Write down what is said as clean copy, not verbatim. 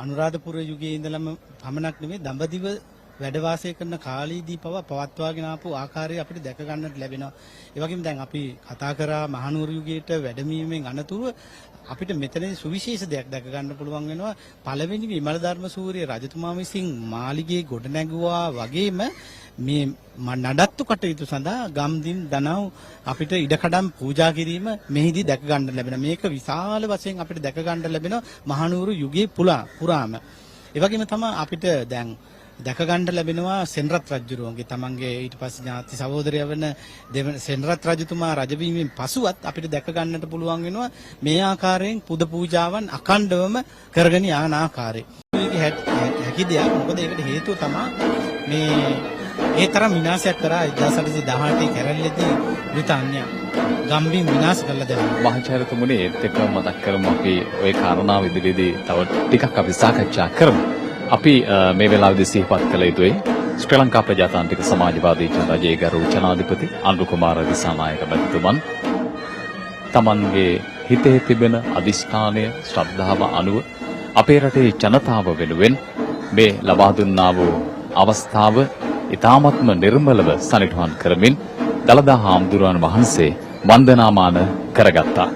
අනුරාධපුර යුගයේ ඉඳලම පමණක් නෙමෙයි දඹදිව වැඩ වාසය කරන කාලීදී පවත්වාගෙන ආපු ආකාරය අපිට දැක ගන්නට ලැබෙනවා. ඒ වගේම දැන් අපි කතා කරා මහනුවර යුගයට වැඩමීමෙන් අනතුරුව අපිට මෙතනදී සුවිශේෂ දෙයක් දැක ගන්න පුළුවන් වෙනවා. පළවෙනි විමල ධර්ම සූරිය රජතුමා විසින් මාලිගයේ ගොඩ නැගුවා වගේම මේ නඩත්තු කටයුතු සඳහා ගම්දින් දනව් අපිට ඉඩකඩම් පූජා කිරීම මෙහිදී දැක ගන්න ලැබෙනවා. මේක විශාල වශයෙන් අපිට දැක ගන්න ලැබෙනවා මහනුවර යුගයේ පුරාම. ඒ වගේම තමයි අපිට දැන් දැක ගන්න ලැබෙනවා සෙන්රත් රජුරුවන්ගේ තමන්ගේ ඊට පස්සේ ඥාති සහෝදරයා වෙන සෙන්රත් රජතුමා රජවීමෙන් පසුවත් අපිට දැක ගන්නට පුළුවන් වෙනවා මේ ආකාරයෙන් පුද පූජාවන් අඛණ්ඩවම කරගෙන යන ආකාරය. මේක හැකි දෙයක්. මොකද ඒකට හේතුව තමයි මේ ඒ තරම් විනාශයක් කරා 1818 කැරැල්ලේදී බ්‍රිතාන්‍යය ගම්බිම් විනාශ කළා දැන්. මහාචාර්යතුමනි ඒත් එක්කම මතක් කරමු අපි ওই කාරණාව ඉදිරියේදී තව ටිකක් අපි සාකච්ඡා කරමු. අපි මේ වෙලාවේදී සිහිපත් කළ යුතුයි ශ්‍රී ලංකා ප්‍රජාතාන්ත්‍රික සමාජවාදී ජනතාවගේ ගරු ජනාධිපති අනුර කුමාර දිසානායක මැතිතුමන් තමන්ගේ හිතේ තිබෙන අදිෂ්ඨානය ශ්‍රද්ධාව අනුව අපේ රටේ ජනතාව වෙනුවෙන් මේ ලබා දුන්නා වූ අවස්ථාව ඉතාමත්ම නිර්මලව සනිටුහන් කරමින් දළදා හාමුදුරුවන් වහන්සේ වන්දනාමාන කරගත්තා.